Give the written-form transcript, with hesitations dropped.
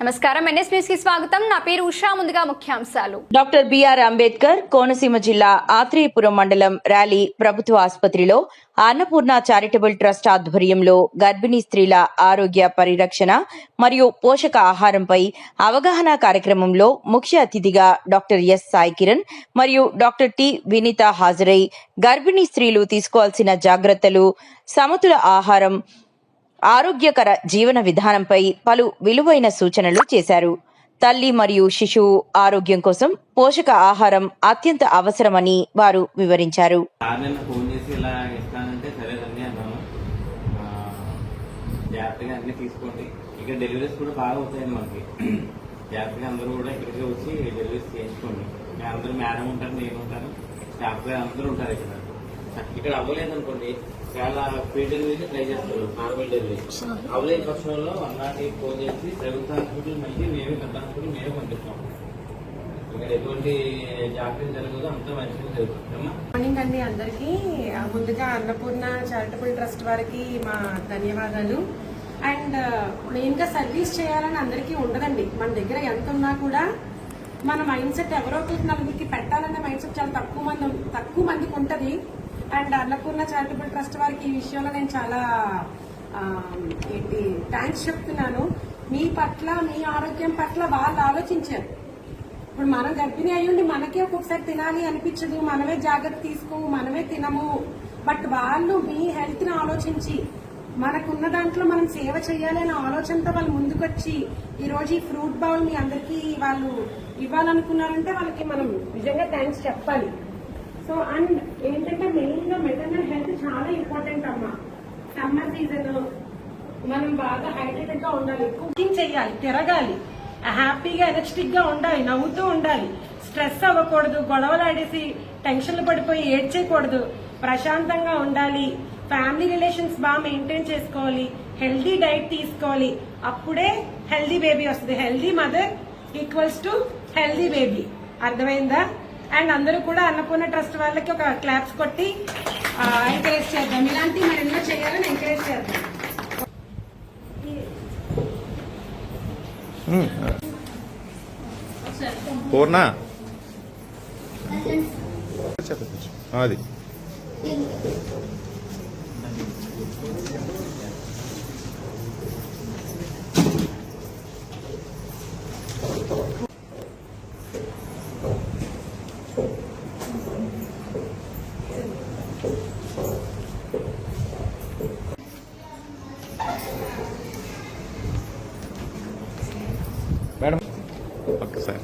నమస్కారం NS news కి స్వాగతం. నా పేరు ఉషా. ముందుగా ముఖ్యాంశాలు. డాక్టర్ బిఆర్ అంబేద్కర్ కోనసీమ జిల్లా ఆత్రేయపురం మండలం ర్యాలీ ప్రభుత్వ ఆసుపత్రిలో అన్నపూర్ణ చారిటబుల్ ట్రస్ట్ ఆధ్వర్యంలో గర్భిణీ స్త్రీల ఆరోగ్య పరిరక్షణ మరియు పోషక ఆహారంపై అవగాహన కార్యక్రమంలో ముఖ్య అతిథిగా డాక్టర్ ఎస్ సాయి కిరణ్ మరియు డాక్టర్ టి వినీత హాజరై గర్భిణీ స్త్రీలు తీసుకోవాల్సిన జాగ్రత్తలు, సమతుల ఆహారం, ఆరోగ్యకర జీవన విధానంపై పలు విలువైన సూచనలు చేశారు. తల్లి మరియు శిశువు ఆరోగ్యం కోసం పోషక ఆహారం అత్యంత అవసరమని వారు వివరించారు. జాగ్రత్తగా అన్ని తీసుకోండి. ఇక్కడ డెలివరీస్ కూడా బాగా అవుతాయండి మనకి. జాగ్రత్తగా అందరూ కూడా ఇక్కడికి వచ్చి డెలివరీస్ చేయించుకోండి. అందరూ మేడం ఉంటారు, నేను ఉంటాను, స్టాఫ్ గా అందరూ ఉంటారు. ఇక్కడ అవ్వలేదు అనుకోండి, చాలా ఫ్రీ డెలివరీ ట్రై చేస్తారు. నార్మల్ డెలివరీ అవ్వలేని పక్షంలో 108 ఫోన్ చేసి ప్రభుత్వ హాస్పిటల్ మళ్ళీ మేమే పెద్ద హాస్పిటల్ మేమే పంపిస్తాం. ఇక్కడ ఎటువంటి జాగ్రత్త జరగదు, అంతా మంచిగా జరుగుతుంది. మార్నింగ్ అండి అందరికీ. ముందుగా అన్నపూర్ణ చారిటబుల్ ట్రస్ట్ వారికి మా ధన్యవాదాలు. అండ్ మెయిన్ గా సర్వీస్ చేయాలని అందరికీ ఉండదండి. మన దగ్గర ఎంత ఉన్నా కూడా మన మైండ్ సెట్ ఎవరో ఒకరికి నలుగురికి పెట్టాలనే మైండ్ సెట్ చాలా తక్కువ మందికి ఉంటది. అండ్ అన్నపూర్ణ చారిటబుల్ ట్రస్ట్ వారికి ఈ విషయంలో నేను చాలా థ్యాంక్స్ చెప్తున్నాను. మీ పట్ల, మీ ఆరోగ్యం పట్ల వాళ్ళు ఆలోచించారు. ఇప్పుడు మనం గర్భిణీ అయ్యుండి మనకే ఒక్కొక్కసారి తినాలి అనిపించదు, మనమే జాగ్రత్త తీసుకోము, మనమే తినము. బట్ వాళ్ళు మీ హెల్త్ ని ఆలోచించి మనకున్న దాంట్లో మనం సేవ చేయాలి అనే ఆలోచనతో వాళ్ళు ముందుకొచ్చి ఈ రోజు ఈ ఫ్రూట్ బౌల్ మీ అందరికీ వాళ్ళు ఇవ్వాలనుకున్నారంటే వాళ్ళకి మనం నిజంగా థ్యాంక్స్ చెప్పాలి. సో అండ్ ఏంటంటే మెయిన్ గా మెటర్నల్ హెల్త్ చాలా ఇంపార్టెంట్ అమ్మా. సమ్మర్ సీజన్ మనం బాగా హైడ్రేటెడ్ గా ఉండాలి, కుకింగ్ చేయాలి, తిరగాలి, హ్యాపీగా ఎనర్జెటిక్ గా ఉండాలి, నవ్వుతూ ఉండాలి, స్ట్రెస్ అవ్వకూడదు, గొడవలాడేసి టెన్షన్లు పడిపోయి ఏడ్చేయకూడదు, ప్రశాంతంగా ఉండాలి, ఫ్యామిలీ రిలేషన్స్ బాగా మెయింటైన్ చేసుకోవాలి, హెల్దీ డైట్ తీసుకోవాలి. అప్పుడే హెల్దీ బేబీ వస్తుంది. Healthy mother equals to healthy baby. అర్థమైందా? అండ్ అందరూ కూడా అన్నపూర్ణ ట్రస్ట్ వాళ్ళకి ఒక క్లాప్స్ కొట్టి ఎంకరేజ్ చేద్దాం. ఇలాంటి మరి ఎన్నో చేయాలని ఎంకరేజ్ చేద్దాం. పూర్ణ అది మేడం ఒక్కసారి